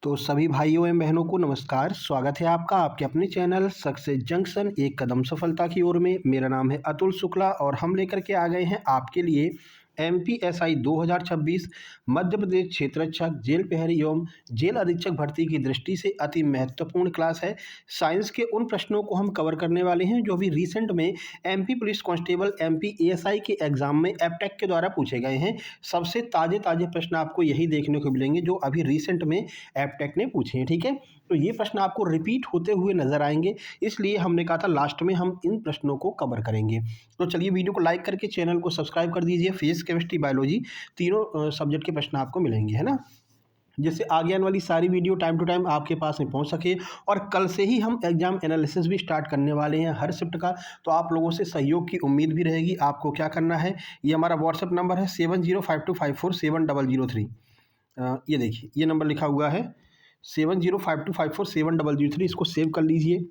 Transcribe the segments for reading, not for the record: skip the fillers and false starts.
तो सभी भाइयों एवं बहनों को नमस्कार। स्वागत है आपका आपके अपने चैनल सक्सेस जंक्शन एक कदम सफलता की ओर में। मेरा नाम है अतुल शुक्ला और हम लेकर के आ गए हैं आपके लिए एमपीएसआई 2026 मध्य प्रदेश क्षेत्ररक्षक जेल प्रहरी एवं जेल अधीक्षक भर्ती की दृष्टि से अति महत्वपूर्ण क्लास है। साइंस के उन प्रश्नों को हम कवर करने वाले हैं जो अभी रिसेंट में एमपी पुलिस कांस्टेबल एमपीएसआई के एग्जाम में एपटेक के द्वारा पूछे गए हैं। सबसे ताजे ताजे प्रश्न आपको यही देखने को मिलेंगे जो अभी रिसेंट में एपटेक ने पूछे हैं। ठीक है, तो ये प्रश्न आपको रिपीट होते हुए नजर आएंगे, इसलिए हमने कहा था लास्ट में हम इन प्रश्नों को कवर करेंगे। तो चलिए वीडियो को लाइक करके चैनल को सब्सक्राइब कर दीजिए। फिजिक्स, केमिस्ट्री, बायोलॉजी तीनों सब्जेक्ट के प्रश्न आपको मिलेंगे, है ना, जिससे आगे आने वाली सारी वीडियो टाइम टू टाइम आपके पास में पहुंच सके। और कल से ही हम एग्जाम एनालिसिस भी स्टार्ट करने वाले हैं हर शिफ्ट का, तो आप लोगों से सहयोग की उम्मीद भी रहेगी। आपको क्या करना है, ये हमारा व्हाट्सएप नंबर है 7052547003। ये देखिए, ये नंबर लिखा हुआ है 7052547003। इसको सेव कर लीजिए।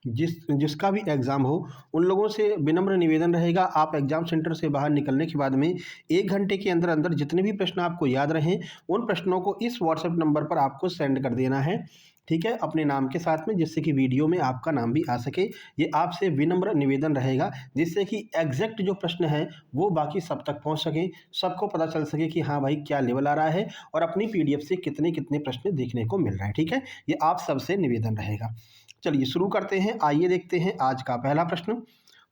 जिसका भी एग्ज़ाम हो उन लोगों से विनम्र निवेदन रहेगा, आप एग्ज़ाम सेंटर से बाहर निकलने के बाद में 1 घंटे के अंदर अंदर जितने भी प्रश्न आपको याद रहें उन प्रश्नों को इस व्हाट्सएप नंबर पर आपको सेंड कर देना है। ठीक है, अपने नाम के साथ में, जिससे कि वीडियो में आपका नाम भी आ सके। ये आपसे विनम्र निवेदन रहेगा, जिससे कि एग्जैक्ट जो प्रश्न है वो बाकी सब तक पहुंच सके, सबको पता चल सके कि हाँ भाई क्या लेवल आ रहा है और अपनी पीडीएफ से कितने कितने प्रश्न देखने को मिल रहे हैं। ठीक है, ये आप सबसे निवेदन रहेगा। चलिए शुरू करते हैं। आइए देखते हैं आज का पहला प्रश्न।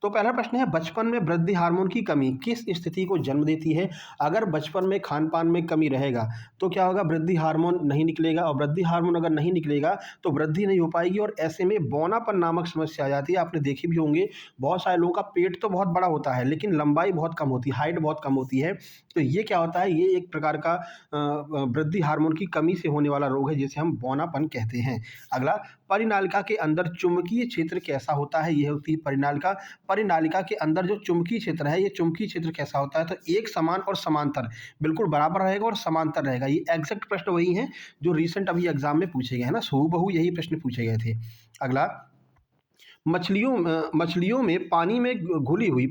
तो पहला प्रश्न है, बचपन में वृद्धि हार्मोन की कमी किस स्थिति को जन्म देती है? अगर बचपन में खान पान में कमी रहेगा तो क्या होगा, वृद्धि हार्मोन नहीं निकलेगा, और वृद्धि हार्मोन अगर नहीं निकलेगा तो वृद्धि नहीं हो पाएगी और ऐसे में बौनापन नामक समस्या आ जाती है। आपने देखे भी होंगे बहुत सारे लोगों का पेट तो बहुत बड़ा होता है लेकिन लंबाई बहुत कम होती है, हाइट बहुत कम होती है। तो ये क्या होता है, ये एक प्रकार का वृद्धि हार्मोन की कमी से होने वाला रोग है जिसे हम बौनापन कहते हैं। अगला, परिनालिका के अंदर चुंबकीय क्षेत्र कैसा होता है? ये होती है परिनालिका। परिनालिका के अंदर जो चुंबकीय क्षेत्र है, ये चुंबकीय क्षेत्र कैसा होता है? तो एक समान और समांतर, बिल्कुल बराबर रहेगा और समांतर रहेगा। ये एग्जैक्ट प्रश्न वही हैं जो रिसेंट अभी एग्जाम में पूछे गए हैं ना, हूबहू यही प्रश्न पूछे गए थे। अगला, मछलियों में पानी में घुली हुई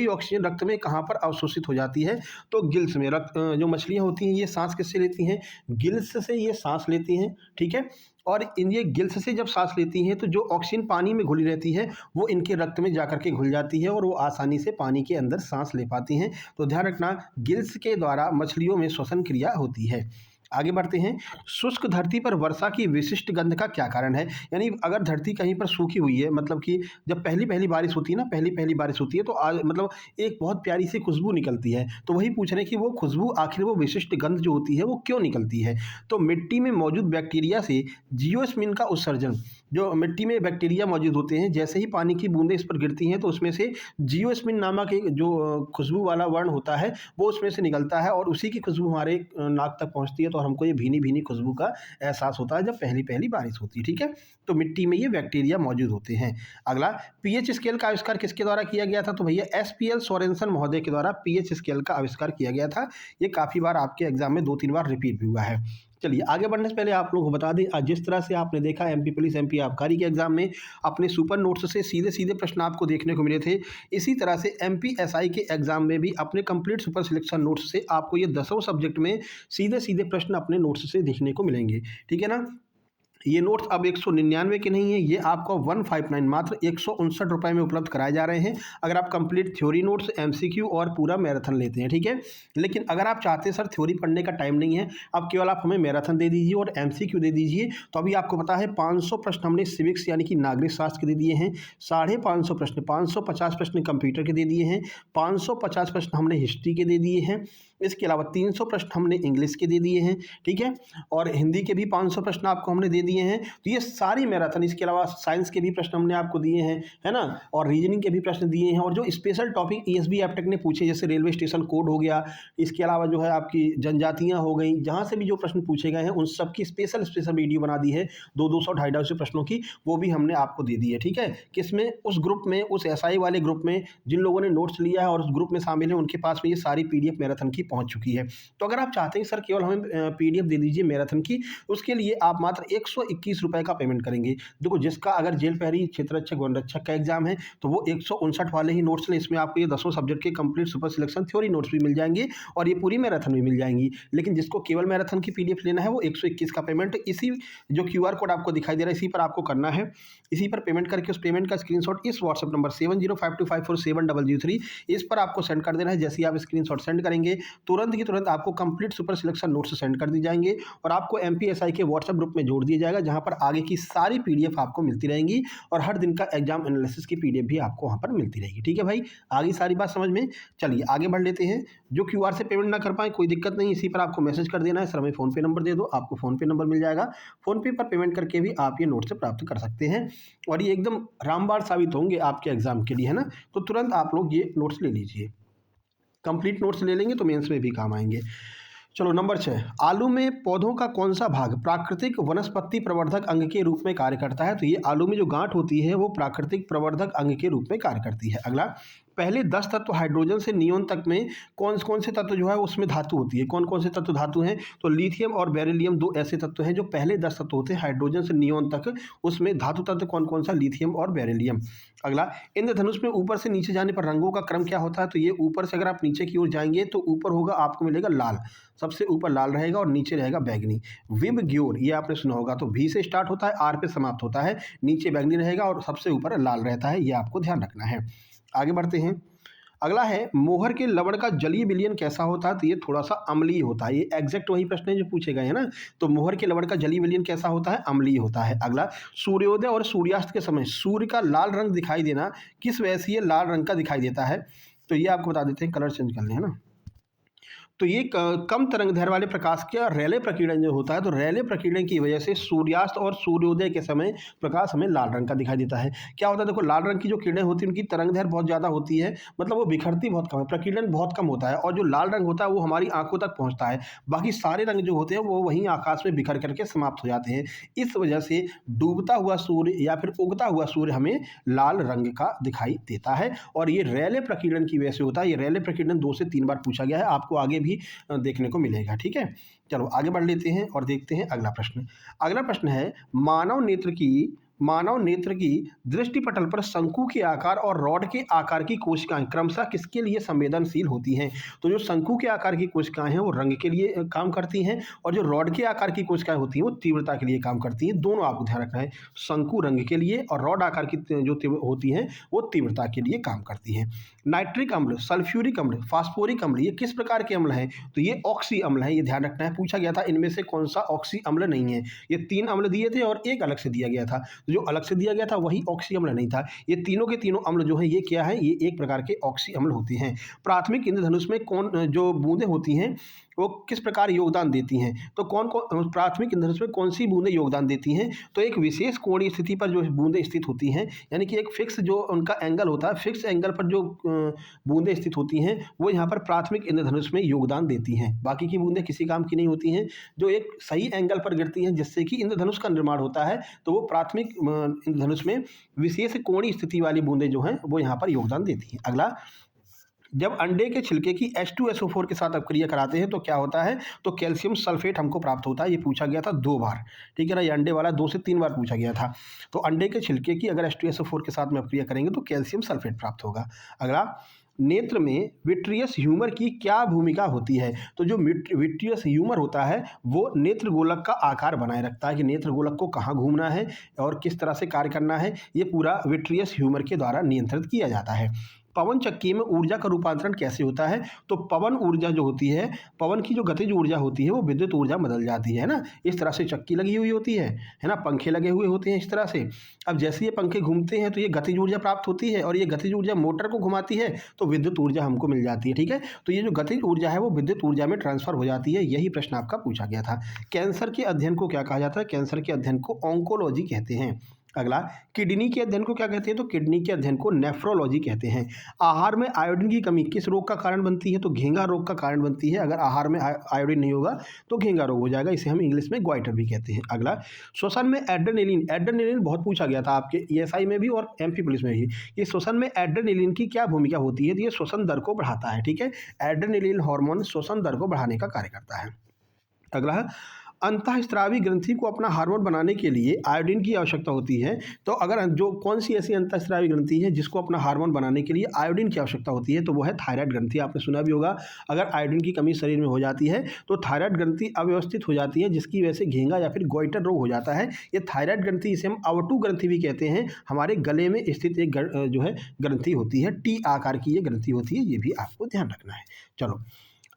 ऑक्सीजन रक्त में कहाँ पर अवशोषित हो जाती है? तो गिल्स में। रक्त जो मछलियाँ होती हैं ये सांस किससे लेती हैं? गिल्स से ये सांस लेती हैं। ठीक है, और इन ये गिल्स से जब सांस लेती हैं तो जो ऑक्सीजन पानी में घुली रहती है वो इनके रक्त में जाकर के घुल जाती है और वो आसानी से पानी के अंदर सांस ले पाती हैं। तो ध्यान रखना, गिल्स के द्वारा मछलियों में श्वसन क्रिया होती है। आगे बढ़ते हैं। शुष्क धरती पर वर्षा की विशिष्ट गंध का क्या कारण है? यानी अगर धरती कहीं पर सूखी हुई है, मतलब कि जब पहली पहली बारिश होती है ना, पहली बारिश होती है तो आज मतलब एक बहुत प्यारी सी खुशबू निकलती है। तो वही पूछ रहे हैं कि वो खुशबू, आखिर वो विशिष्ट गंध जो होती है वो क्यों निकलती है? तो मिट्टी में मौजूद बैक्टीरिया से जियोस्मिन का उत्सर्जन, जो मिट्टी में बैक्टीरिया मौजूद होते हैं, जैसे ही पानी की बूंदें इस पर गिरती हैं तो उसमें से जियोस्मिन नामक एक जो खुशबू वाला वर्ण होता है वो उसमें से निकलता है और उसी की खुशबू हमारे नाक तक पहुंचती है, तो हमको ये भीनी भीनी खुशबू का एहसास होता है जब पहली पहली बारिश होती है। ठीक है, तो मिट्टी में ये बैक्टीरिया मौजूद होते हैं। अगला, पीएच स्केल का आविष्कार किसके द्वारा किया गया था? तो भैया एसपीएल सोरेनसन महोदय के द्वारा पीएच स्केल का आविष्कार किया गया था। ये काफ़ी बार आपके एग्जाम में 2-3 बार रिपीट भी हुआ है। चलिए आगे बढ़ने से पहले आप लोगों को बता दें, आज जिस तरह से आपने देखा एमपी पुलिस, एमपी आबकारी के एग्जाम में अपने सुपर नोट्स से सीधे सीधे प्रश्न आपको देखने को मिले थे, इसी तरह से एमपीएसआई के एग्जाम में भी अपने कंप्लीट सुपर सिलेक्शन नोट्स से आपको ये 10 सब्जेक्ट में सीधे सीधे प्रश्न अपने नोट्स से देखने को मिलेंगे। ठीक है ना, ये नोट्स अब 199 के नहीं है, ये आपको 159 मात्र 159 रुपये में उपलब्ध कराए जा रहे हैं अगर आप कंप्लीट थ्योरी नोट्स, एमसीक्यू और पूरा मैराथन लेते हैं। ठीक है, लेकिन अगर आप चाहते हैं सर थ्योरी पढ़ने का टाइम नहीं है, अब केवल आप हमें मैराथन दे दीजिए और एमसीक्यू दे दीजिए, तो अभी आपको पता है 500 प्रश्न हमने सिविक्स यानी कि नागरिक शास्त्र के दे दिए हैं, 550 प्रश्न, 550 प्रश्न कंप्यूटर के दे दिए हैं, 550 प्रश्न हमने हिस्ट्री के दे दिए हैं, इसके अलावा 300 प्रश्न हमने इंग्लिश के दे दिए हैं। ठीक है, और हिंदी के भी 500 प्रश्न आपको हमने दे दिए हैं। तो ये सारी मैराथन, इसके अलावा साइंस के भी प्रश्न हमने आपको दिए हैं, है ना, और रीजनिंग के भी प्रश्न दिए हैं, और जो स्पेशल टॉपिक ईएसबी एपटेक ने पूछे जैसे रेलवे स्टेशन कोड हो गया, इसके अलावा जो है आपकी जनजातियाँ हो गई, जहाँ से भी जो प्रश्न पूछे गए हैं उन सब की स्पेशल वीडियो बना दी है 200 250 प्रश्नों की, वो भी हमने आपको दे दी है। ठीक है, किसमें? उस ग्रुप में, उस एसआई वाले ग्रुप में जिन लोगों ने नोट्स लिया है और उस ग्रुप में शामिल है, उनके पास में ये सारी पीडीएफ मैराथन की पहुँच चुकी है। तो अगर आप चाहते हैं सर केवल हमें PDF दे दीजिए मैराथन की, उसके लिए आप मात्र 121 रुपये का पेमेंट करेंगे। देखो जिसका अगर जेल प्रहरी, क्षेत्र रक्षक, वन रक्षक का एग्जाम है तो वो 159 वाले ही नोट्स लें, इसमें आपको ये 10 सब्जेक्ट के complete super selection theory notes भी मिल जाएंगे और ये पूरी मैराथन भी मिल जाएंगी। लेकिन जिसको केवल मैराथन की PDF लेना है वो 121 का पेमेंट इसी जो QR कोड आपको दिखाई दे रहा है इसी पर आपको करना है। इसी पर पेमेंट करके उस पेमेंट का स्क्रीनशॉट इस व्हाट्सएप नंबर 7052547003 इस पर आपको सेंड कर देना है। जैसे ही आप स्क्रीनशॉट सेंड करेंगे तुरंत की तुरंत आपको complete super selection notes send कर दी जाएंगे और आपको MPSI के व्हाट्सएप ग्रुप में जोड़ दिया जाएगा, जहां पर आगे की सारी PDF आपको मिलती रहेंगी और हर दिन का एग्जाम एनालिसिस की PDF भी आपको वहां पर मिलती रहेगी। ठीक है भाई, आगे सारी बात समझ में। चलिए आगे बढ़ लेते हैं। जो QR से पेमेंट ना कर पाए कोई दिक्कत नहीं, इसी पर आपको मैसेज कर देना है, सर हमें फ़ोन पे नंबर दे दो, आपको फ़ोन पे नंबर मिल जाएगा। फ़ोन पे पर पेमेंट करके भी आप ये नोट्स प्राप्त कर सकते हैं और ये एकदम रामबाण साबित होंगे आपके एग्जाम के लिए, है ना। तो तुरंत आप लोग ये नोट्स ले लीजिए, कंप्लीट नोट्स ले लेंगे तो मेंस में भी काम आएंगे। चलो नंबर 6, आलू में पौधों का कौन सा भाग प्राकृतिक वनस्पति प्रवर्धक अंग के रूप में कार्य करता है? तो ये आलू में जो गांठ होती है वो प्राकृतिक प्रवर्धक अंग के रूप में कार्य करती है। अगला, पहले 10 तत्व हाइड्रोजन से नियोन तक में कौन कौन से तत्व जो है उसमें धातु होती है? कौन कौन से तत्व धातु हैं? तो लिथियम और बेरिलियम 2 ऐसे तत्व हैं जो पहले 10 तत्व होते हैं हाइड्रोजन से नियोन तक, उसमें धातु तत्व कौन कौन सा? लिथियम और बेरिलियम। अगला, इंद्रधनुष में ऊपर से नीचे जाने पर रंगों का क्रम क्या होता है? तो ये ऊपर से अगर आप नीचे की ओर जाएंगे तो ऊपर होगा आपको मिलेगा लाल, सबसे ऊपर लाल रहेगा और नीचे रहेगा बैगनी। विबग्योर ये आपने सुना होगा, तो V से स्टार्ट होता है, R पे समाप्त होता है, नीचे बैगनी रहेगा और सबसे ऊपर लाल रहता है, ये आपको ध्यान रखना है। आगे बढ़ते हैं। अगला है, मोहर के लवण का जलीय विलयन कैसा होता है? तो ये थोड़ा सा अम्लीय होता है। ये एग्जैक्ट वही प्रश्न है जो पूछे गए हैं ना। तो मोहर के लवण का जलीय विलयन कैसा होता है? अम्लीय होता है। अगला, सूर्योदय और सूर्यास्त के समय सूर्य का लाल रंग दिखाई देना किस वजह से ये लाल रंग का दिखाई देता है? तो ये आपको बता देते हैं, कलर चेंज कर लें, है ना। तो ये कम तरंग दैर्घ्य वाले प्रकाश का रैले प्रकीर्णन जो होता है, तो रैले प्रकीर्णन की वजह से सूर्यास्त और सूर्योदय के समय प्रकाश हमें लाल रंग का दिखाई देता है। क्या होता है, देखो लाल रंग की जो किरणें होती हैं उनकी तरंग दैर्घ्य बहुत ज़्यादा होती है, मतलब वो बिखरती बहुत कम है, प्रकीर्णन बहुत कम होता है, और जो लाल रंग होता है वो हमारी आंखों तक पहुँचता है। बाकी सारे रंग जो होते हैं वो वहीं आकाश में बिखर करके समाप्त हो जाते हैं। इस वजह से डूबता हुआ सूर्य या फिर उगता हुआ सूर्य हमें लाल रंग का दिखाई देता है और ये रैले प्रकीर्णन की वजह से होता है। ये रैले प्रकीर्णन 2 से 3 बार पूछा गया है, आपको आगे भी देखने को मिलेगा। ठीक है, चलो आगे बढ़ लेते हैं और देखते हैं अगला प्रश्न। अगला प्रश्न है, मानव नेत्र की दृष्टि पटल पर शंकु के आकार और रॉड के आकार की कोशिकाएं क्रमशः किसके लिए संवेदनशील होती हैं? तो जो शंकु के आकार की कोशिकाएं हैं वो रंग के लिए काम करती हैं और जो रॉड के आकार की कोशिकाएं होती हैं वो तीव्रता के लिए काम करती हैं। दोनों आपको ध्यान रखना है, शंकु रंग के लिए और रॉड आकार की जो होती हैं वो तीव्रता के लिए काम करती हैं। नाइट्रिक अम्ल, सल्फ्यूरिक अम्ल, फास्फोरिक अम्ल, ये किस प्रकार के अम्ल हैं? तो ये ऑक्सी अम्ल है, ये ध्यान रखना है। पूछा गया था इनमें से कौन सा ऑक्सी अम्ल नहीं है। ये 3 अम्ल दिए थे और एक अलग से दिया गया था, जो अलग से दिया गया था वही ऑक्सी अम्ल नहीं था। ये तीनों के तीनों अम्ल जो हैं ये क्या है? ये एक प्रकार के ऑक्सी अम्ल होते हैं। प्राथमिक इंद्रधनुष में कौन जो बूंदें होती हैं वो किस प्रकार योगदान देती हैं? तो कौन कौन प्राथमिक इंद्रधनुष में कौन सी बूंदें योगदान देती हैं? तो एक विशेष कोणीय स्थिति पर जो बूंदें स्थित होती हैं, यानी कि एक फिक्स जो उनका एंगल होता है, फिक्स एंगल पर जो बूंदें स्थित होती हैं वो यहाँ पर प्राथमिक इंद्रधनुष में योगदान देती हैं। बाकी की बूंदें किसी काम की नहीं होती हैं। जो एक सही एंगल पर गिरती हैं जिससे कि इंद्रधनुष का निर्माण होता है, तो वो प्राथमिक इंद्रधनुष में विशेष कोणीय स्थिति वाली बूंदें जो हैं वो यहाँ पर योगदान देती हैं। अगला, जब अंडे के छिलके की H2SO4 के साथ अपक्रिया कराते हैं तो क्या होता है? तो कैल्शियम सल्फेट हमको प्राप्त होता है। ये पूछा गया था 2 बार, ठीक है ना। ये अंडे वाला 2 से 3 बार पूछा गया था। तो अंडे के छिलके की अगर H2SO4 के साथ में अपक्रिया करेंगे तो कैल्शियम सल्फेट प्राप्त होगा। अगला, नेत्र में विट्रियस ह्यूमर की क्या भूमिका होती है? तो जो विट्रियस ह्यूमर होता है वो नेत्र गोलक का आकार बनाए रखता है कि नेत्र गोलक को कहाँ घूमना है और किस तरह से कार्य करना है, ये पूरा विट्रियस ह्यूमर के द्वारा नियंत्रित किया जाता है। पवन चक्की में ऊर्जा का रूपांतरण कैसे होता है? तो पवन ऊर्जा जो होती है, पवन की जो गतिज ऊर्जा होती है वो विद्युत ऊर्जा बदल जाती है ना। इस तरह से चक्की लगी हुई होती है ना, पंखे लगे हुए होते हैं इस तरह से। अब जैसे ये पंखे घूमते हैं तो ये गतिज ऊर्जा प्राप्त होती है और ये गतिज ऊर्जा मोटर को घुमाती है तो विद्युत ऊर्जा हमको मिल जाती है। ठीक है, तो ये जो गतिज ऊर्जा है वो विद्युत ऊर्जा में ट्रांसफर हो जाती है। यही प्रश्न आपका पूछा गया था। कैंसर के अध्ययन को क्या कहा जाता है? कैंसर के अध्ययन को ऑन्कोलॉजी कहते हैं। अगला, किडनी के अध्ययन को क्या कहते हैं? तो किडनी के अध्ययन को नेफ्रोलॉजी कहते हैं। आहार में आयोडीन की कमी किस रोग का कारण बनती है? तो घेंघा रोग का कारण बनती है। अगर आहार में आयोडीन नहीं होगा तो घेंघा रोग हो जाएगा, इसे हम इंग्लिश में ग्वाइटर भी कहते हैं। अगला, श्वसन में एड्रेनलिन, एड्रेनलिन बहुत पूछा गया था आपके ईएसआई में भी और एमपी पुलिस में भी। ये श्वसन में एड्रेनलिन की क्या भूमिका होती है? तो ये श्वसन दर को बढ़ाता है, ठीक है। एड्रेनलिन हार्मोन श्वसन दर को बढ़ाने का कार्य करता है। अगला है, अंतःस्रावी ग्रंथि को अपना हार्मोन बनाने के लिए आयोडीन की आवश्यकता होती है। तो अगर जो कौन सी ऐसी अंतःस्रावी ग्रंथि है जिसको अपना हार्मोन बनाने के लिए आयोडीन की आवश्यकता होती है? तो वो है थायराइड ग्रंथि। आपने सुना भी होगा, अगर आयोडीन की कमी शरीर में हो जाती है तो थायराइड ग्रंथि अव्यवस्थित हो जाती है, जिसकी वजह से घेंघा या फिर गोइटर रोग हो जाता है। ये थायराइड ग्रंथि, इसे हम अवटु ग्रंथि भी कहते हैं। हमारे गले में स्थित एक जो है ग्रंथि होती है, टी आकार की ये ग्रंथि होती है, ये भी आपको ध्यान रखना है। चलो,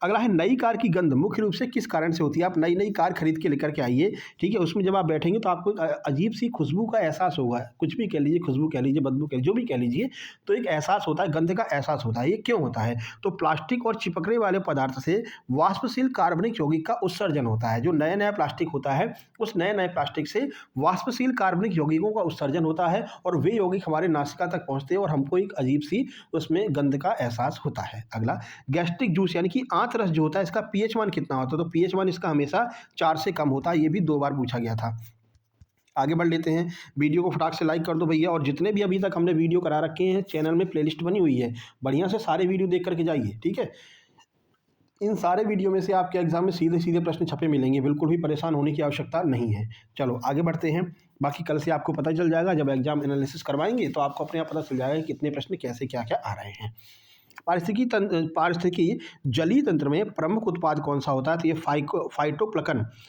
अगला है, नई कार की गंध मुख्य रूप से किस कारण से होती है? आप नई नई कार खरीद के लेकर के आइए, ठीक है। उसमें जब आप बैठेंगे तो आपको एक अजीब सी खुशबू का एहसास होगा। कुछ भी कह लीजिए, खुशबू कह लीजिए, बदबू कह लीजिए, जो भी कह लीजिए, तो एक एहसास होता है, गंध का एहसास होता है। ये क्यों होता है? तो प्लास्टिक और चिपकने वाले पदार्थ से वाष्पशील कार्बनिक यौगिक का उत्सर्जन होता है। जो नया नया प्लास्टिक होता है, उस नए नए प्लास्टिक से वाष्पशील कार्बनिक यौगिकों का उत्सर्जन होता है और वे यौगिक हमारे नासिका तक पहुँचते हैं और हमको एक अजीब सी उसमें गंध का एहसास होता है। अगला, गैस्ट्रिक जूस यानी कि आंत रस जो होता है, इसका पीएच मान कितना होता है? तो पीएच मान इसका हमेशा 4 से कम होता है। ये भी 2 बार पूछा गया था। आगे बढ़ लेते हैं। वीडियो को फटाक से लाइक कर दो भैया, और जितने भी अभी तक हमने वीडियो करा रखे हैं चैनल में प्लेलिस्ट बनी हुई है, बढ़िया से सारे वीडियो देख करके जाइए, ठीक है। इन सारे वीडियो में से आपके एग्जाम में सीधे सीधे प्रश्न छपे मिलेंगे, बिल्कुल भी परेशान होने की आवश्यकता नहीं है। चलो आगे बढ़ते हैं। बाकी कल से आपको पता चल जाएगा, जब एग्जाम एनालिसिस करवाएंगे तो आपको अपने आप पता चल जाएगा कि कितने प्रश्न कैसे क्या क्या आ रहे हैं। पारिस्थितिकी जलीय तंत्र में प्रमुख उत्पाद कौन सा होता है? तो ये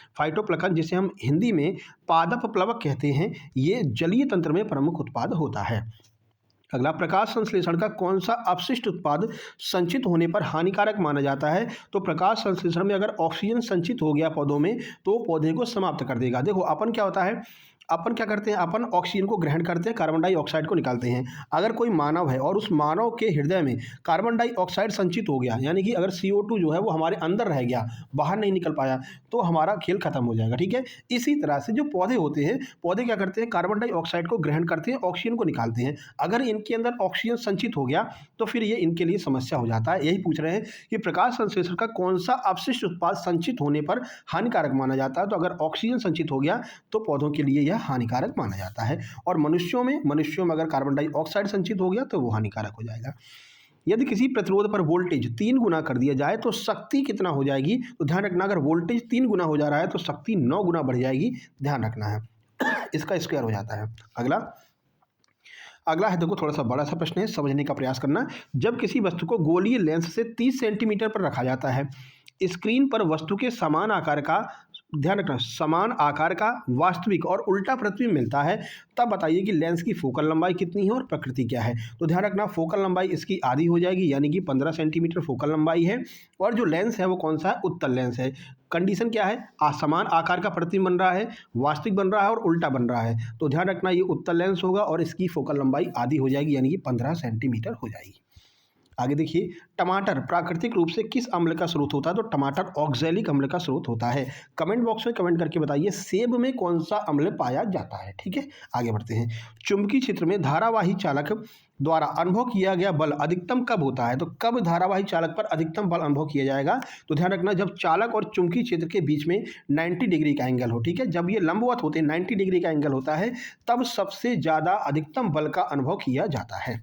फाइटोप्लकन जिसे हम हिंदी में पादप प्लवक कहते हैं, ये जलीय तंत्र में प्रमुख उत्पाद होता है। अगला, प्रकाश संश्लेषण का कौन सा अपशिष्ट उत्पाद संचित होने पर हानिकारक माना जाता है? तो प्रकाश संश्लेषण में अगर ऑक्सीजन संचित हो गया पौधों में तो पौधे को समाप्त कर देगा। देखो, अपन क्या होता है, अपन क्या करते हैं, अपन ऑक्सीजन को ग्रहण करते हैं, कार्बन डाइऑक्साइड को निकालते हैं। अगर कोई मानव है और उस मानव के हृदय में कार्बन डाइऑक्साइड संचित हो गया, यानी कि अगर CO2 जो है वो हमारे अंदर रह गया, बाहर नहीं निकल पाया, तो हमारा खेल खत्म हो जाएगा, ठीक है। इसी तरह से जो पौधे होते हैं, पौधे क्या करते हैं, कार्बन डाइऑक्साइड को ग्रहण करते हैं, ऑक्सीजन को निकालते हैं। अगर इनके अंदर ऑक्सीजन संचित हो गया तो फिर ये इनके लिए समस्या हो जाता है। यही पूछ रहे हैं कि प्रकाश संश्लेषण का कौन सा अपशिष्ट उत्पाद संचित होने पर हानिकारक माना जाता है? तो अगर ऑक्सीजन संचित हो गया तो पौधों के लिए यह हानिकारक माना जाता है। और मनुष्यों में अगर कार्बन डाइऑक्साइड संचित हो गया तो वो हानिकारक हो जाएगा। यदि किसी प्रतिरोध पर वोल्टेज 3 गुना कर दिया जाए तो शक्ति कितना हो जाएगी? तो ध्यान रखना, अगर वोल्टेज 3 गुना हो जा रहा है तो शक्ति 9 गुना बढ़ जाएगी, ध्यान रखना है। इसका स्क्वायर हो जाता है। अगला है, देखो थोड़ा सा बड़ा सा प्रश्न है, समझने का प्रयास करना। जब किसी वस्तु को गोलीय लेंस से 30 सेंटीमीटर पर रखा जाता है, स्क्रीन पर वस्तु के समान आकार का, ध्यान रखना, समान आकार का वास्तविक और उल्टा प्रतिबिंब मिलता है, तब बताइए कि लेंस की फोकल लंबाई कितनी है और प्रकृति क्या है? तो ध्यान रखना, फोकल लंबाई इसकी आधी हो जाएगी, यानी कि 15 सेंटीमीटर फोकल लंबाई है। और जो लेंस है वो कौन सा है? उत्तल लेंस है। कंडीशन क्या है? समान आकार का प्रतिबिंब बन रहा है, वास्तविक बन रहा है और उल्टा बन रहा है। तो ध्यान रखना, ये उत्तल लेंस होगा और इसकी फोकल लंबाई आधी हो जाएगी, यानी कि 15 सेंटीमीटर हो जाएगी। आगे देखिए, टमाटर प्राकृतिक रूप से किस अम्ल का स्रोत होता है? तो टमाटर ऑक्सैलिक अम्ल का स्रोत होता है। कमेंट बॉक्स में कमेंट करके बताइए सेब में कौन सा अम्ल पाया जाता है, ठीक है। आगे बढ़ते हैं। चुंबकीय क्षेत्र में धारावाही चालक द्वारा अनुभव किया गया बल अधिकतम कब होता है? तो कब धारावाही चालक पर अधिकतम बल अनुभव किया जाएगा? तो ध्यान रखना, जब चालक और चुंबकीय क्षेत्र के बीच में 90 डिग्री का एंगल हो, ठीक है। जब ये लंबवत होते हैं, 90 डिग्री का एंगल होता है, तब सबसे ज़्यादा अधिकतम बल का अनुभव किया जाता है।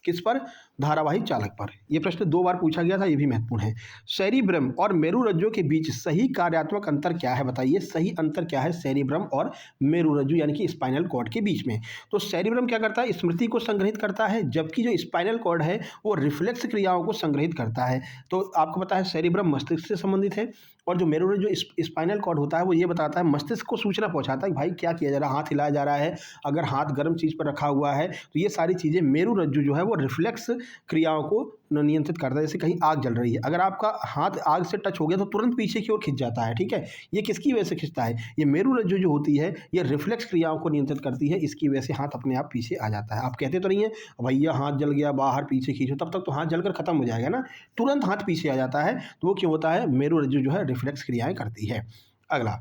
किस पर? धारावाही चालक पर। यह प्रश्न 2 बार पूछा गया था, यह भी महत्वपूर्ण है। सेरिब्रम और मेरुरज्जु के बीच सही कार्यात्मक अंतर क्या है? बताइए सही अंतर क्या है सेरिब्रम और मेरुरज्जु यानी कि स्पाइनल कॉर्ड के बीच में? तो सेरिब्रम क्या करता है? स्मृति को संग्रहित करता है, जबकि जो स्पाइनल कॉर्ड है वो रिफ्लेक्स क्रियाओं को संग्रहित करता है। तो आपको पता है सेरिब्रम मस्तिष्क से संबंधित है, और जो मेरुरज्जु स्पाइनल कॉर्ड होता है वो ये बताता है, मस्तिष्क को सूचना पहुंचाता है कि भाई क्या किया जा रहा है, हाथ हिलाया जा रहा है, अगर हाथ गर्म चीज़ पर रखा हुआ है, तो ये सारी चीज़ें मेरुरज्जु जो है वो रिफ्लेक्स क्रियाओं को नियंत्रित करता है। जैसे कहीं आग जल रही है, अगर आपका हाथ आग से टच हो गया तो तुरंत पीछे की ओर खिंच जाता है, ठीक है। ये किसकी वजह से खिंचता है? ये मेरुरज्जु जो होती है ये रिफ्लेक्स क्रियाओं को नियंत्रित करती है, इसकी वजह से हाथ अपने आप पीछे आ जाता है। आप कहते तो नहीं है भैया हाथ जल गया बाहर पीछे खींचो, तब तक तो हाथ जलकर खत्म हो जाएगा ना, तुरंत हाथ पीछे आ जाता है। तो वो क्यों होता है? मेरुरज्जु जो है रिफ्लेक्स क्रियाएं करती है। अगला,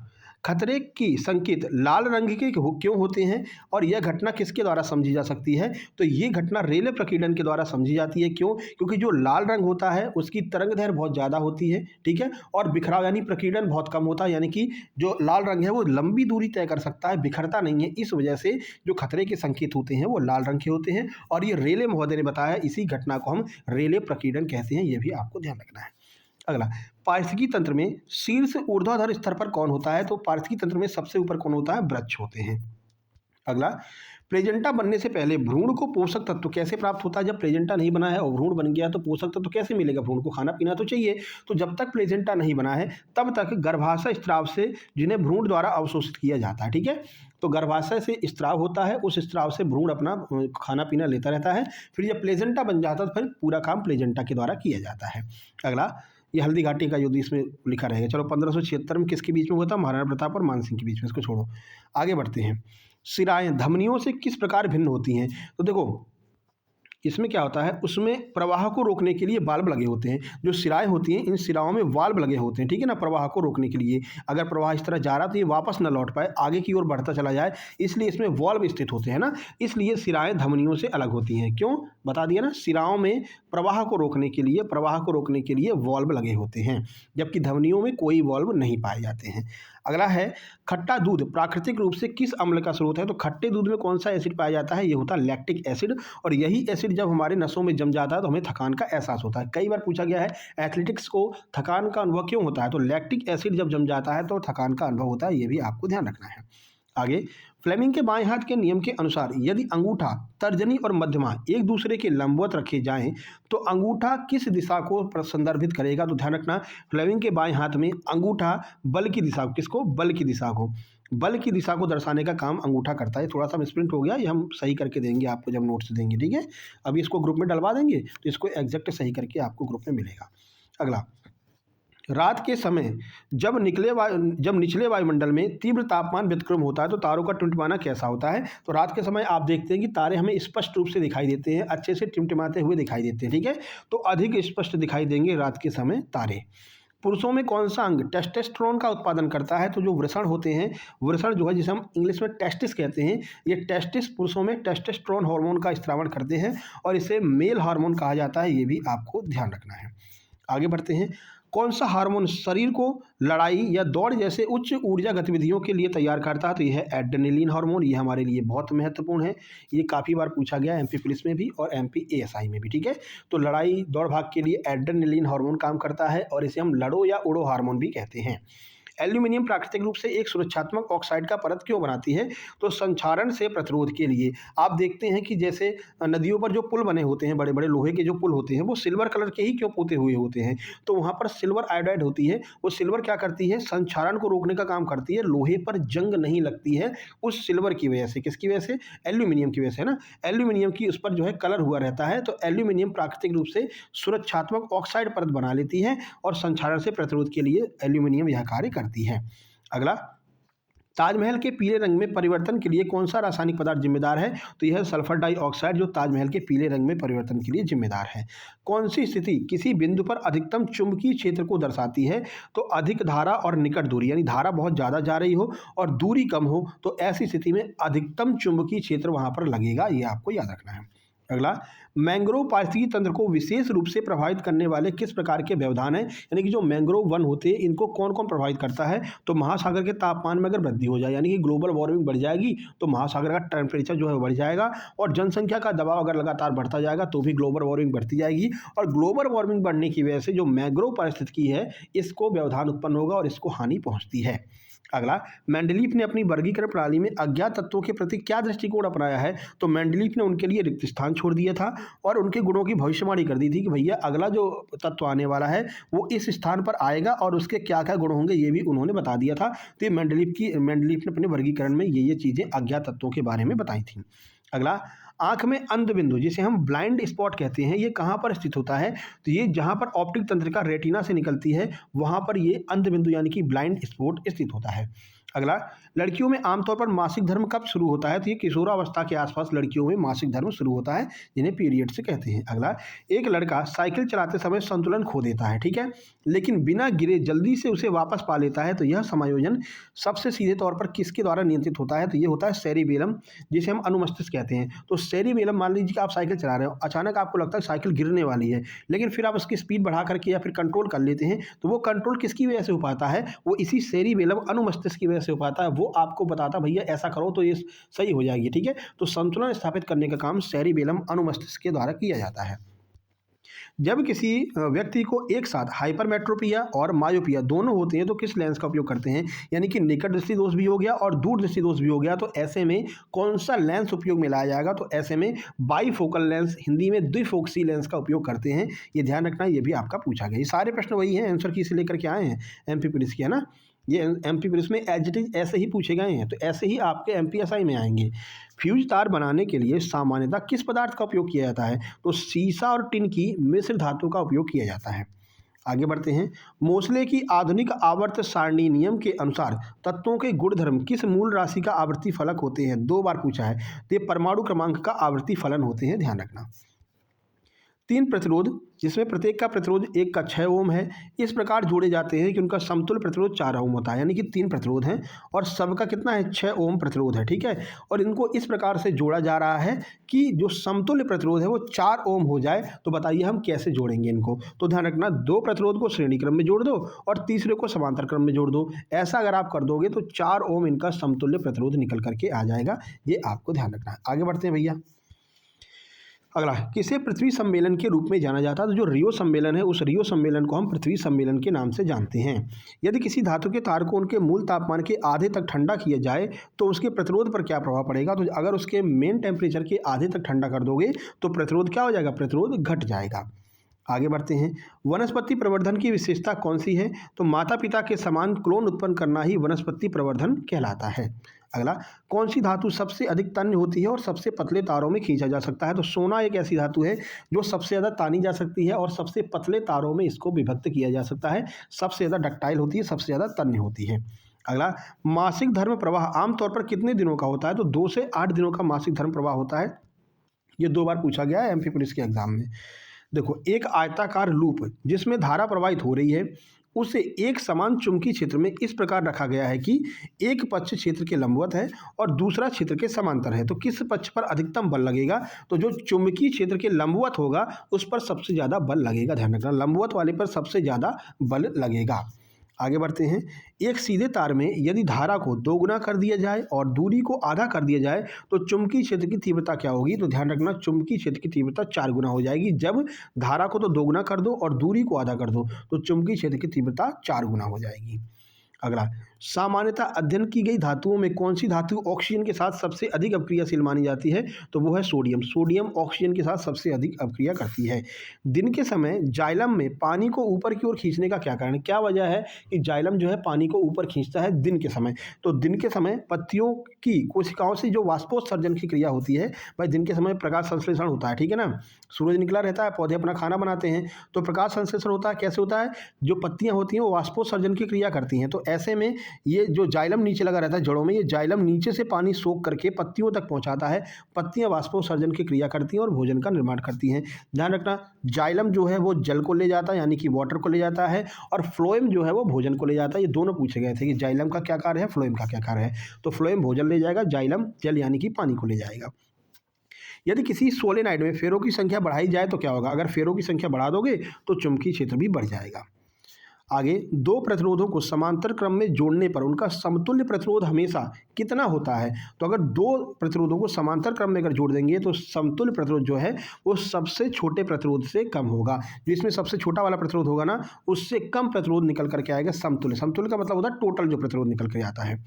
खतरे की संकेत लाल रंग के क्यों होते हैं और यह घटना किसके द्वारा समझी जा सकती है? तो ये घटना रेले प्रकीर्णन के द्वारा समझी जाती है। क्यों? क्योंकि जो लाल रंग होता है उसकी तरंग दैर्घ्य बहुत ज़्यादा होती है, ठीक है, और बिखराव यानी प्रकीर्णन बहुत कम होता है, यानी कि जो लाल रंग है वो लंबी दूरी तय कर सकता है, बिखरता नहीं है। इस वजह से जो खतरे के संकेत होते हैं वो लाल रंग के होते हैं और ये रेले महोदय ने बताया, इसी घटना को हम रेले प्रकीर्णन कहते हैं, ये भी आपको ध्यान रखना है। अगला, पारिस्थितिकी तंत्र में शीर्ष ऊर्ध्वाधर स्तर पर कौन होता है? तो पारिस्थितिकी तंत्र में सबसे ऊपर कौन होता है? वृक्ष होते हैं। अगला, प्लेजेंटा बनने से पहले भ्रूण को पोषक तत्व कैसे प्राप्त होता है? जब प्लेजेंटा नहीं बना है और भ्रूण बन गया तो पोषक तत्व कैसे मिलेगा? भ्रूण को खाना पीना तो चाहिए। तो जब तक प्लेजेंटा नहीं बना है तब तक गर्भाशय स्राव से, जिन्हें भ्रूण द्वारा अवशोषित किया जाता है, ठीक है, तो गर्भाशय से स्राव होता है, उस स्राव से भ्रूण अपना खाना पीना लेता रहता है। फिर जब प्लेजेंटा बन जाता है तो फिर पूरा काम प्लेजेंटा के द्वारा किया जाता है। अगला, ये हल्दी घाटी का युद्ध इसमें लिखा रहेगा। चलो, 1576 में किसके बीच में हुआ था? महाराणा प्रताप और मान सिंह के बीच में। इसको छोड़ो, आगे बढ़ते हैं। सिराएं धमनियों से किस प्रकार भिन्न होती हैं? तो देखो, इसमें क्या होता है, उसमें प्रवाह को रोकने के लिए वाल्व लगे होते हैं। जो सिराएं होती हैं, इन सिराओं में वाल्व लगे होते हैं, ठीक है ना, प्रवाह को रोकने के लिए। अगर प्रवाह इस तरह जा रहा तो ये वापस न लौट पाए, आगे की ओर बढ़ता चला जाए, इसलिए इसमें वाल्व स्थित होते हैं ना। इसलिए सिराएं धमनियों से अलग होती हैं। क्यों? बता दिया ना, सिराओं में प्रवाह को रोकने के लिए वाल्व लगे होते हैं, जबकि धमनियों में कोई वाल्व नहीं पाए जाते हैं। अगला है, खट्टा दूध प्राकृतिक रूप से किस अम्ल का स्रोत है? तो खट्टे दूध में कौन सा एसिड पाया जाता है? ये होता है लैक्टिक एसिड, और यही एसिड जब हमारे नसों में जम जाता है तो हमें थकान का एहसास होता है। कई बार पूछा गया है, एथलेटिक्स को थकान का अनुभव क्यों होता है? तो लैक्टिक एसिड जब जम जाता है तो थकान का अनुभव होता है, ये भी आपको ध्यान रखना है। आगे, फ्लेमिंग के बाएं हाथ के नियम के अनुसार यदि अंगूठा, तर्जनी और मध्यमा एक दूसरे के लंबवत रखे जाएं तो अंगूठा किस दिशा को संदर्भित करेगा? तो ध्यान रखना, फ्लेमिंग के बाएं हाथ में अंगूठा बल की दिशा, किसको? बल की दिशा को, बल की दिशा को दर्शाने का काम अंगूठा करता है। थोड़ा सा मिसप्रिंट हो गया, ये हम सही करके देंगे आपको जब नोट्स देंगे, ठीक है। अभी इसको ग्रुप में डलवा देंगे तो इसको एग्जैक्ट सही करके आपको ग्रुप में मिलेगा। अगला, रात के समय जब निचले वायुमंडल में तीव्र तापमान व्यतिक्रम होता है तो तारों का टिमटिमाना कैसा होता है? तो रात के समय आप देखते हैं कि तारे हमें स्पष्ट रूप से दिखाई देते हैं, अच्छे से टिमटिमाते हुए दिखाई देते हैं, ठीक है, तो अधिक स्पष्ट दिखाई देंगे रात के समय तारे। पुरुषों में कौन सा अंग टेस्टोस्टेरोन का उत्पादन करता है? तो जो वृषण होते हैं, वृषण जो है जिसे हम इंग्लिश में टेस्टिस कहते हैं, ये टेस्टिस पुरुषों में टेस्टोस्टेरोन हार्मोन का स्रावण करते हैं और इसे मेल हार्मोन कहा जाता है, ये भी आपको ध्यान रखना है। आगे बढ़ते हैं। कौन सा हार्मोन शरीर को लड़ाई या दौड़ जैसे उच्च ऊर्जा गतिविधियों के लिए तैयार करता है? तो यह है एड्रेनलिन हार्मोन। ये हमारे लिए बहुत महत्वपूर्ण है, ये काफ़ी बार पूछा गया एमपी पुलिस में भी और एमपी एएसआई में भी, ठीक है। तो लड़ाई दौड़ भाग के लिए एड्रेनलिन हार्मोन काम करता है और इसे हम लड़ो या उड़ो हार्मोन भी कहते हैं। एल्यूमिनियम प्राकृतिक रूप से एक सुरक्षात्मक ऑक्साइड का परत क्यों बनाती है? तो संक्षारण से प्रतिरोध के लिए। आप देखते हैं कि जैसे नदियों पर जो पुल बने होते हैं, बड़े बड़े लोहे के जो पुल होते हैं, वो सिल्वर कलर के ही क्यों पोते हुए होते हैं? तो वहाँ पर सिल्वर आयोडाइड होती है, वो सिल्वर क्या करती है? संक्षारण को रोकने का काम करती है, लोहे पर जंग नहीं लगती है उस सिल्वर की वजह से। किसकी वजह से? एल्यूमिनियम की वजह से, है ना। एल्यूमिनियम की उस पर जो है कलर हुआ रहता है, तो एल्यूमिनियम प्राकृतिक रूप से सुरक्षात्मक ऑक्साइड परत बना लेती है और संक्षारण से प्रतिरोध के लिए एल्यूमिनियम यह कार्य करती है। अगला, ताजमहल के पीले रंग में परिवर्तन के लिए कौन सा रासायनिक पदार्थ जिम्मेदार है? तो यह सल्फर डाइऑक्साइड जो ताजमहल के पीले रंग में परिवर्तन के लिए जिम्मेदार है। कौन सी स्थिति किसी बिंदु पर अधिकतम चुंबकीय क्षेत्र को दर्शाती है? तो अधिक धारा और निकट दूरी, यानी धारा बहुत ज़्यादा जा रही हो और दूरी कम हो, तो ऐसी स्थिति में अधिकतम चुंबकीय क्षेत्र वहाँ पर लगेगा, ये आपको याद रखना है। अगला, मैंग्रोव पारिस्थितिकी तंत्र को विशेष रूप से प्रभावित करने वाले किस प्रकार के व्यवधान हैं? यानी कि जो मैंग्रोव वन होते हैं, इनको कौन कौन प्रभावित करता है? तो महासागर के तापमान में अगर वृद्धि हो जाए, यानी कि ग्लोबल वार्मिंग बढ़ जाएगी, तो महासागर का टेम्परेचर जो है बढ़ जाएगा और जनसंख्या का दबाव अगर लगातार बढ़ता जाएगा तो भी ग्लोबल वार्मिंग बढ़ती जाएगी। और ग्लोबल वार्मिंग बढ़ने की वजह से जो मैंग्रोव पारिस्थितिकी है, इसको व्यवधान उत्पन्न होगा और इसको हानि पहुँचती है। अगला, मेंडलीफ ने अपनी वर्गीकरण प्रणाली में अज्ञात तत्वों के प्रति क्या दृष्टिकोण अपनाया है? तो मेंडलीफ ने उनके लिए रिक्त स्थान छोड़ दिया था और उनके गुणों की भविष्यवाणी कर दी थी कि भैया अगला जो तत्व आने वाला है वो इस स्थान पर आएगा और उसके क्या क्या गुण होंगे, ये भी उन्होंने बता दिया था। तो ये मेंडलीफ ने अपने वर्गीकरण में ये चीज़ें अज्ञात तत्वों के बारे में बताई थी। अगला, आंख में अंध बिंदु जिसे हम ब्लाइंड स्पॉट कहते हैं, ये कहाँ पर स्थित होता है? तो ये जहाँ पर ऑप्टिक तंत्रिका रेटिना से निकलती है, वहाँ पर ये अंध बिंदु यानी कि ब्लाइंड स्पॉट स्थित होता है। अगला, लड़कियों में आमतौर पर मासिक धर्म कब शुरू होता है? तो ये किशोरावस्था के आसपास लड़कियों में मासिक धर्म शुरू होता है, जिन्हें पीरियड से कहते हैं। अगला, एक लड़का साइकिल चलाते समय संतुलन खो देता है, ठीक है, लेकिन बिना गिरे जल्दी से उसे वापस पा लेता है, तो यह समायोजन सबसे सीधे तौर पर किसके द्वारा नियंत्रित होता है? तो ये होता है सेरिबेलम, जिसे हम अनुमस्तिष्क कहते हैं। तो सेरिबेलम, मान लीजिए कि आप साइकिल चला रहे हो, अचानक आपको लगता है साइकिल गिरने वाली है, लेकिन फिर आप उसकी स्पीड बढ़ा करके या फिर कंट्रोल कर लेते हैं, तो वो कंट्रोल किसकी वजह से हो पाता है? वो इसी सेरिबेलम अनुमस्तिष्क की वजह से हो पाता है। वो आपको बताता भैया ऐसा करो तो ये सही हो जाएगी, ठीक है। तो संतुलन स्थापित करने का काम सेरिबेलम अनुमस्तिष्क के द्वारा किया जाता है। जब किसी व्यक्ति को एक साथ हाइपरमेट्रोपिया और मायोपिया दोनों होते हैं, तो किस लेंस का उपयोग करते हैं? यानी कि निकट दृष्टि दोष भी हो गया और दूर दृष्टि दोष भी हो गया, तो ऐसे में कौन सा लेंस उपयोग में लाया जाएगा? तो ऐसे में बाईफोकल लेंस, हिंदी में द्विफोक्सी लेंस का उपयोग करते हैं। ये ध्यान रखना, ये भी आपका पूछा गया। ये सारे प्रश्न वही हैं, आंसर की से लेकर के आए हैं एमपी पुलिस के, है ना। ये एमपी पुलिस में एज इट इज ऐसे ही पूछे गए हैं, तो ऐसे ही आपके एमपीएसआई में आएंगे। फ्यूज तार बनाने के लिए सामान्यतः किस पदार्थ का उपयोग किया जाता है? तो सीसा और टिन की मिश्र धातु का उपयोग किया जाता है। आगे बढ़ते हैं। मोसले की आधुनिक आवर्त सारणी नियम के अनुसार तत्वों के गुणधर्म किस मूल राशि का आवर्ती फलक होते हैं? 2 बार पूछा है, तो ये परमाणु क्रमांक का आवर्ती फलन होते हैं, ध्यान रखना। 3 प्रतिरोध, जिसमें प्रत्येक का प्रतिरोध 1 का 6 ओम है, इस प्रकार जोड़े जाते हैं कि उनका समतुल्य प्रतिरोध 4 ओम होता है। यानी कि 3 प्रतिरोध हैं और सबका कितना है? 6 ओम प्रतिरोध है, ठीक है। और इनको इस प्रकार से जोड़ा जा रहा है कि जो समतुल्य प्रतिरोध है वो 4 ओम हो जाए। तो बताइए हम कैसे जोड़ेंगे इनको? तो ध्यान रखना, 2 प्रतिरोध को श्रेणी क्रम में जोड़ दो और तीसरे को समांतर क्रम में जोड़ दो। ऐसा अगर आप कर दोगे तो 4 ओम इनका समतुल्य प्रतिरोध निकल करके आ जाएगा। ये आपको ध्यान रखना है। आगे बढ़ते हैं भैया। अगला, किसे पृथ्वी सम्मेलन के रूप में जाना जाता है? तो जो रियो सम्मेलन है, उस रियो सम्मेलन को हम पृथ्वी सम्मेलन के नाम से जानते हैं। यदि किसी धातु के तार को उनके मूल तापमान के आधे तक ठंडा किया जाए तो उसके प्रतिरोध पर क्या प्रभाव पड़ेगा? तो अगर उसके मेन टेम्परेचर के आधे तक ठंडा कर दोगे तो प्रतिरोध क्या हो जाएगा? प्रतिरोध घट जाएगा। आगे बढ़ते हैं। वनस्पति प्रवर्धन की विशेषता कौन सी है? तो माता पिता के समान क्लोन उत्पन्न करना ही वनस्पति प्रवर्धन कहलाता है। अगला, कौन सी धातु सबसे अधिक तन्य होती है और सबसे पतले तारों में खींचा जा सकता है? तो सोना एक ऐसी धातु है जो सबसे ज़्यादा तानी जा सकती है और सबसे पतले तारों में इसको विभक्त किया जा सकता है। सबसे ज़्यादा डक्टाइल होती है, सबसे ज़्यादा तन्य होती है। अगला, मासिक धर्म प्रवाह आमतौर पर कितने दिनों का होता है? तो 2 से 8 दिनों का मासिक धर्म प्रवाह होता है। ये 2 बार पूछा गया है एमपी पुलिस के एग्जाम में। देखो, एक आयताकार लूप जिसमें धारा प्रवाहित हो रही है, उसे एक समान चुंबकीय क्षेत्र में इस प्रकार रखा गया है कि एक पक्ष क्षेत्र के लंबवत है और दूसरा क्षेत्र के समांतर है। तो किस पक्ष पर अधिकतम बल लगेगा? तो जो चुंबकीय क्षेत्र के लंबवत होगा उस पर सबसे ज़्यादा बल लगेगा। ध्यान रखना, लंबवत वाले पर सबसे ज़्यादा बल लगेगा। आगे बढ़ते हैं। एक सीधे तार में यदि धारा को दोगुना कर दिया जाए और दूरी को आधा कर दिया जाए तो चुंबकीय क्षेत्र की तीव्रता क्या होगी? तो ध्यान रखना, चुंबकीय क्षेत्र की तीव्रता 4 गुना हो जाएगी। जब धारा को तो दोगुना कर दो और दूरी को आधा कर दो तो चुंबकीय क्षेत्र की तीव्रता 4 गुना हो जाएगी। अगला, सामान्यतः अध्ययन की गई धातुओं में कौन सी धातु ऑक्सीजन के साथ सबसे अधिक अपक्रियाशील मानी जाती है? तो वो है सोडियम। सोडियम ऑक्सीजन के साथ सबसे अधिक अपक्रिया करती है। दिन के समय जाइलम में पानी को ऊपर की ओर खींचने का क्या कारण है? क्या वजह है कि जाइलम जो है पानी को ऊपर खींचता है दिन के समय? तो दिन के समय पत्तियों की कोशिकाओं से जो वाष्पोत्सर्जन की क्रिया होती है, भाई दिन के समय प्रकाश संश्लेषण होता है, ठीक है ना। सूरज निकला रहता है, पौधे अपना खाना बनाते हैं, तो प्रकाश संश्लेषण होता है। कैसे होता है? जो पत्तियां होती हैं वो वाष्पोत्सर्जन की क्रिया करती हैं। तो ऐसे में ये जो जाइलम नीचे लगा रहता है जड़ों में, ये जाइलम नीचे से पानी सोख करके पत्तियों तक पहुंचाता है। पत्तियां वाष्पोत्सर्जन की क्रिया करती हैं और भोजन का निर्माण करती हैं। ध्यान रखना, जाइलम जो है वो जल को ले जाता है, यानी कि वाटर को ले जाता है, और फ्लोएम जो है वो भोजन को ले जाता है। ये दोनों पूछे गए थे कि जाइलम का क्या कार्य है, फ्लोएम का क्या कार्य है। तो फ्लोएम भोजन ले जाएगा, जाइलम जल यानी कि पानी को ले जाएगा। यदि किसी सोलेनाइड में फेरों की संख्या बढ़ाई जाए तो क्या होगा? अगर फेरों की संख्या बढ़ा दोगे तो चुंबकीय क्षेत्र भी बढ़ जाएगा। आगे, 2 प्रतिरोधों को समांतर क्रम में जोड़ने पर उनका समतुल्य प्रतिरोध हमेशा कितना होता है? तो अगर 2 प्रतिरोधों को समांतर क्रम में अगर जोड़ देंगे तो समतुल्य प्रतिरोध जो है वो सबसे छोटे प्रतिरोध से कम होगा। जिसमें सबसे छोटा वाला प्रतिरोध होगा ना, उससे कम प्रतिरोध निकल करके आएगा समतुल्य। समतुल्य का मतलब होता है टोटल जो प्रतिरोध निकल कर आता है।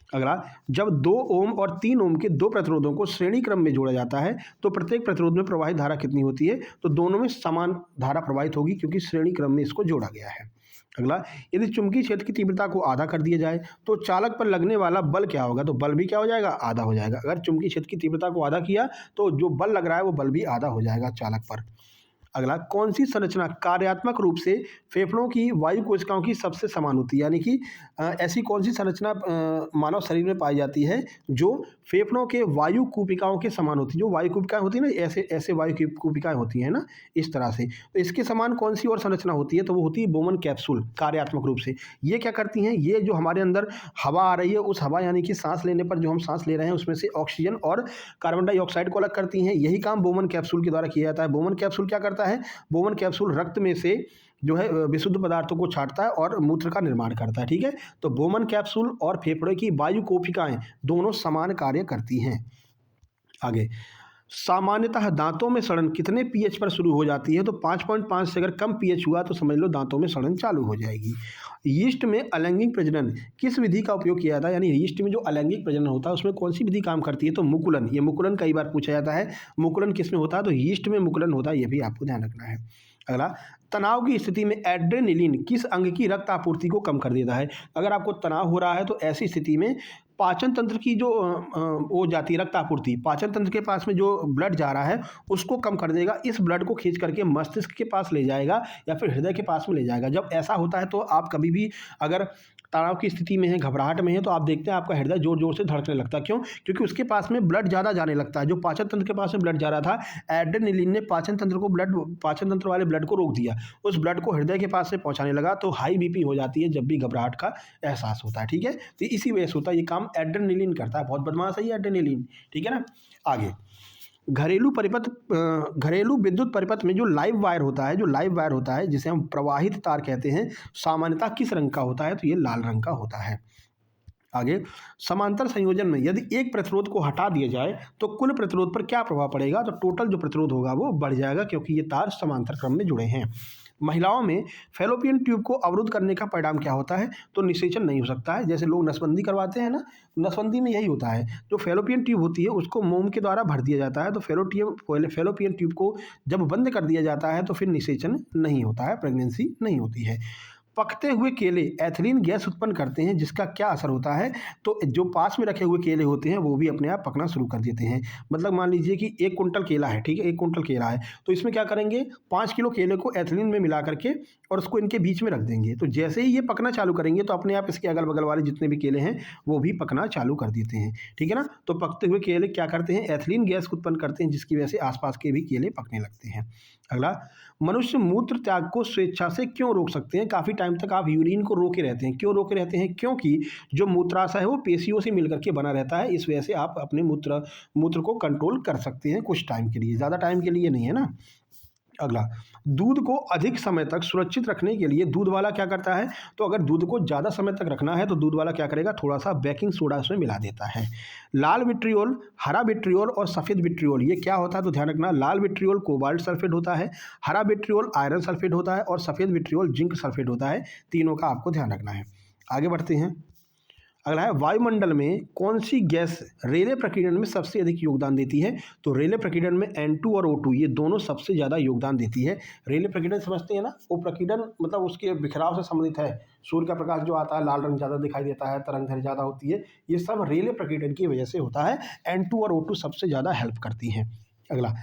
अगला, जब 2 ओम और 3 ओम के 2 प्रतिरोधों को श्रेणी क्रम में जोड़ा जाता है तो प्रत्येक प्रतिरोध में प्रवाहित धारा कितनी होती है? तो दोनों में समान धारा प्रवाहित होगी, क्योंकि श्रेणी क्रम में इसको जोड़ा गया है। अगला, यदि चुंबकीय क्षेत्र की तीव्रता को आधा कर दिया जाए तो चालक पर लगने वाला बल क्या होगा? तो बल भी क्या हो जाएगा? आधा हो जाएगा। अगर चुंबकीय क्षेत्र की तीव्रता को आधा किया तो जो बल लग रहा है वो बल भी आधा हो जाएगा चालक पर। अगला, कौन सी संरचना कार्यात्मक रूप से फेफड़ों की वायु कोशिकाओं की सबसे समान होती है? यानी कि ऐसी कौन सी संरचना मानव शरीर में पाई जाती है जो फेफड़ों के वायु कूपिकाओं के समान होती है? जो वायु कूपिकाएं होती है ना, ऐसे ऐसे वायु कूपिकाएं होती हैं ना, इस तरह से। तो इसके समान कौन सी और संरचना होती है? तो वो होती है बोमन कैप्सूल, कार्यात्मक रूप से। ये क्या करती हैं? ये जो हमारे अंदर हवा आ रही है, उस हवा यानी कि सांस लेने पर जो हम सांस ले रहे हैं उसमें से ऑक्सीजन और कार्बन डाइऑक्साइड को अलग करती हैं। यही काम बोमन कैप्सूल के द्वारा किया जाता है। बोमन कैप्सूल क्या करता है? बोमन कैप्सूल रक्त में से जो है विशुद्ध पदार्थों को छांटता है और मूत्र का निर्माण करता है। ठीक है, तो बोमन कैप्सूल और फेफड़े की वायु कोशिकाएं दोनों समान कार्य करती हैं। आगे, सामान्यतः दांतों में सड़न कितने पीएच पर शुरू हो जाती है? तो 5.5 से अगर कम पीएच हुआ तो समझ लो दांतों में सड़न चालू हो जाएगी। यीस्ट में अलैंगिक प्रजनन किस विधि का उपयोग किया जाता है? यानी यीस्ट में जो अलैंगिक प्रजनन होता है उसमें कौन सी विधि काम करती है? तो मुकुलन। ये मुकुलन कई बार पूछा जाता है। मुकुलन किस में होता है? तो यीस्ट में मुकुलन होता है, ये भी आपको ध्यान रखना है। अगला, तनाव की स्थिति में एड्रेनलिन किस अंग की रक्त आपूर्ति को कम कर देता है? अगर आपको तनाव हो रहा है तो ऐसी स्थिति में पाचन तंत्र की जो वो जाती है रक्त आपूर्ति, पाचन तंत्र के पास में जो ब्लड जा रहा है उसको कम कर देगा। इस ब्लड को खींच करके मस्तिष्क के पास ले जाएगा या फिर हृदय के पास में ले जाएगा। जब ऐसा होता है तो आप कभी भी अगर तनाव की स्थिति में है, घबराहट में है, तो आप देखते हैं आपका हृदय जोर जोर से धड़कने लगता है। क्यों? क्योंकि उसके पास में ब्लड ज़्यादा जाने लगता है। जो पाचन तंत्र के पास में ब्लड जा रहा था, एड्रेनलिन ने पाचन तंत्र वाले ब्लड को रोक दिया, उस ब्लड को हृदय के पास से पहुंचाने लगा। तो हाई बीपी हो जाती है जब भी घबराहट का एहसास होता है। ठीक है, तो इसी वजह से होता है, ये काम एड्रेनलिन करता है। बहुत बदमाश है ये एड्रेनलिन। ठीक है ना। आगे, घरेलू विद्युत परिपथ में जो लाइव वायर होता है जिसे हम प्रवाहित तार कहते हैं, सामान्यतः किस रंग का होता है? तो ये लाल रंग का होता है। आगे, समांतर संयोजन में यदि एक प्रतिरोध को हटा दिया जाए तो कुल प्रतिरोध पर क्या प्रभाव पड़ेगा? तो टोटल जो प्रतिरोध होगा वो बढ़ जाएगा, क्योंकि ये तार समांतर क्रम में जुड़े हैं। महिलाओं में फैलोपियन ट्यूब को अवरुद्ध करने का परिणाम क्या होता है? तो निषेचन नहीं हो सकता है। जैसे लोग नसबंदी करवाते हैं ना, नसबंदी में यही होता है, जो फैलोपियन ट्यूब होती है उसको मोम के द्वारा भर दिया जाता है। तो फैलोपियन ट्यूब को जब बंद कर दिया जाता है तो फिर निषेचन नहीं होता है, प्रेगनेंसी नहीं होती है। पकते हुए केले एथिलीन गैस उत्पन्न करते हैं, जिसका क्या असर होता है? तो जो पास में रखे हुए केले होते हैं वो भी अपने आप पकना शुरू कर देते हैं। मतलब मान लीजिए कि 1 कुंटल केला है, ठीक है, 1 कुंटल केला है, तो इसमें क्या करेंगे, 5 किलो केले को एथिलीन में मिला करके और उसको इनके बीच में रख देंगे। तो जैसे ही ये पकना चालू करेंगे तो अपने आप इसके अगल बगल वाले जितने भी केले हैं वो भी पकना चालू कर देते हैं। ठीक है ना। तो पकते हुए केले क्या करते हैं? एथिलीन गैस उत्पन्न करते हैं, जिसकी वजह से आसपास के भी केले पकने लगते हैं। अगला, मनुष्य मूत्र त्याग को स्वेच्छा से क्यों रोक सकते हैं? काफ़ी टाइम तक आप यूरिन को रोके रहते हैं। क्यों रोके रहते हैं? क्योंकि जो मूत्राशय है वो पेशियों से मिलकर के बना रहता है। इस वजह से आप अपने मूत्र को कंट्रोल कर सकते हैं कुछ टाइम के लिए, ज़्यादा टाइम के लिए नहीं, है ना। अगला, दूध को अधिक समय तक सुरक्षित रखने के लिए दूध वाला क्या करता है? तो अगर दूध को ज़्यादा समय तक रखना है तो दूध वाला क्या करेगा? थोड़ा सा बेकिंग सोडा उसमें मिला देता है। लाल विट्रियोल, हरा विट्रियोल और सफ़ेद विट्रियोल, ये क्या होता है? तो ध्यान रखना, लाल विट्रियोल कोबाल्ट सल्फेट होता है, हरा विट्रियोल आयरन सल्फेट होता है और सफ़ेद विट्रियोल जिंक सल्फेट होता है। तीनों का आपको ध्यान रखना है। आगे बढ़ते हैं। अगला है, वायुमंडल में कौन सी गैस रेले प्रकीर्णन में सबसे अधिक योगदान देती है? तो रेले प्रकीर्णन में N2 और O2 ये दोनों सबसे ज़्यादा योगदान देती है। रेले प्रकीर्णन समझते हैं ना, वो प्रकीर्णन मतलब उसके बिखराव से संबंधित है। सूर्य का प्रकाश जो आता है लाल रंग ज़्यादा दिखाई देता है, तरंगदैर्घ्य ज़्यादा होती है, ये सब रेले प्रकीर्णन की वजह से होता है। N2 और O2 सबसे ज़्यादा हेल्प करती हैं। अगला,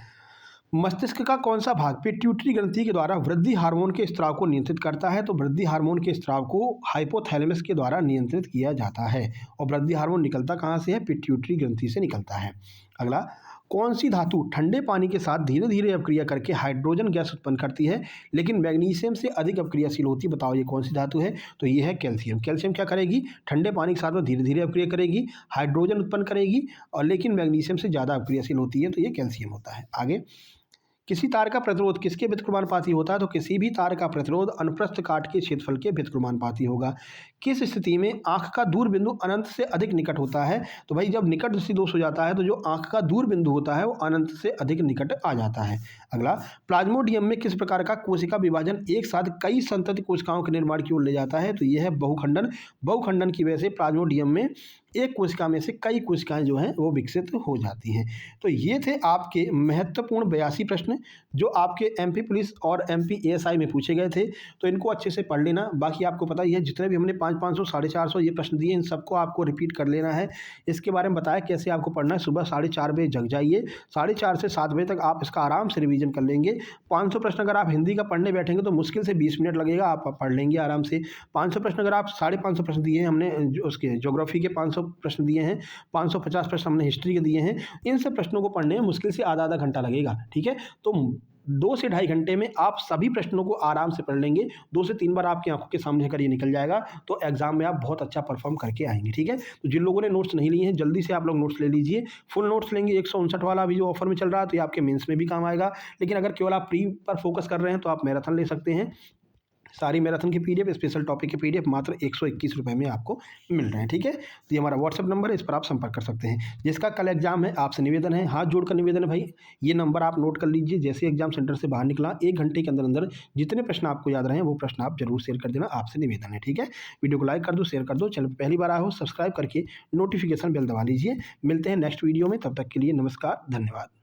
मस्तिष्क का कौन सा भाग पिट्यूटरी ग्रंथि के द्वारा वृद्धि हार्मोन के स्राव को नियंत्रित करता है? तो वृद्धि हार्मोन के स्राव को हाइपोथैलेमस के द्वारा नियंत्रित किया जाता है। और वृद्धि हार्मोन निकलता कहाँ से है? पिट्यूटरी ग्रंथि से निकलता है। अगला, कौन सी धातु ठंडे पानी के साथ धीरे धीरे अपक्रिया करके हाइड्रोजन गैस उत्पन्न करती है लेकिन मैग्नीशियम से अधिक अपक्रियाशील होती है? बताओ ये कौन सी धातु है? तो ये है कैल्शियम। कैल्शियम क्या करेगी? ठंडे पानी के साथ में धीरे धीरे अपक्रिया करेगी, हाइड्रोजन उत्पन्न करेगी और लेकिन मैग्नीशियम से ज़्यादा अपक्रियाशील होती है, तो ये कैल्शियम होता है। आगे, किसी तार का प्रतिरोध किसके व्यतिक्रमानुपाती होता है? तो किसी भी तार का प्रतिरोध अनुप्रस्थ काट के क्षेत्रफल के व्यतिक्रमानुपाती होगा। किस स्थिति में आंख का दूर बिंदु अनंत से अधिक निकट होता है? तो भाई जब निकट दृष्टि दोष हो जाता है तो जो आंख का दूर बिंदु होता है वो अनंत से अधिक निकट आ जाता है। अगला, प्लाज्मोडियम में किस प्रकार का कोशिका विभाजन एक साथ कई संतति कोशिकाओं के निर्माण की ओर ले जाता है? तो यह है बहुखंडन। बहुखंडन की वजह से प्लाज्मोडियम में एक कोशिका में से कई कोशिकाएं जो हैं वो विकसित हो जाती हैं। तो ये थे आपके महत्वपूर्ण 82 प्रश्न जो आपके एमपी पुलिस और एमपी एएसआई में पूछे गए थे। तो इनको अच्छे से पढ़ लेना। बाकी आपको पता ही है जितने भी हमने 500 450 ये प्रश्न दिए इन सबको आपको रिपीट कर लेना है। इसके बारे में बताया कैसे आपको पढ़ना है। सुबह 4:30 बजे जग जाइए, 4:30 से 7 बजे तक आप इसका आराम से रिवीजन कर लेंगे। 500 प्रश्न अगर आप हिंदी का पढ़ने बैठेंगे तो मुश्किल से 20 मिनट लगेगा, आप पढ़ लेंगे आराम से। 500 प्रश्न अगर आप 550 प्रश्न दिए हैं हमने उसके ज्योग्राफी के 500 प्रश्न दिए हैं, 550 प्रश्न हमने हिस्ट्री के दिए हैं। इन सब प्रश्नों को पढ़ने में मुश्किल से आधा घंटा लगेगा, ठीक है। तो 2 से ढाई घंटे में आप सभी प्रश्नों को आराम से पढ़ लेंगे। 2 से 3 बार आपकी आंखों के सामने अगर ये निकल जाएगा तो एग्जाम में आप बहुत अच्छा परफॉर्म करके आएंगे, ठीक है। तो जिन लोगों ने नोट्स नहीं लिए हैं जल्दी से आप लोग नोट्स ले लीजिए। फुल नोट्स लेंगे 159 वाला अभी जो ऑफर में चल रहा है तो ये आपके मेंस में भी काम आएगा। लेकिन अगर केवल आप प्री पर फोकस कर रहे हैं तो आप मैराथन ले सकते हैं। सारी मैराथन की पीडीएफ, स्पेशल टॉपिक की पीडीएफ मात्र 121 रुपये में आपको मिल रहे हैं, ठीक है। तो ये हमारा व्हाट्सअप नंबर है, इस पर आप संपर्क कर सकते हैं। जिसका कल एग्जाम है आपसे निवेदन है, हाथ जोड़कर निवेदन है भाई, ये नंबर आप नोट कर लीजिए। जैसे एग्जाम सेंटर से बाहर निकला 1 घंटे के अंदर अंदर जितने प्रश्न आपको याद रहे वो प्रश्न आप जरूर शेयर कर देना, आपसे निवेदन है, ठीक है। वीडियो को लाइक कर दो, शेयर कर दो। चैनल पर पहली बार आए हो सब्सक्राइब करके नोटिफिकेशन बेल दबा लीजिए। मिलते हैं नेक्स्ट वीडियो में, तब तक के लिए नमस्कार, धन्यवाद।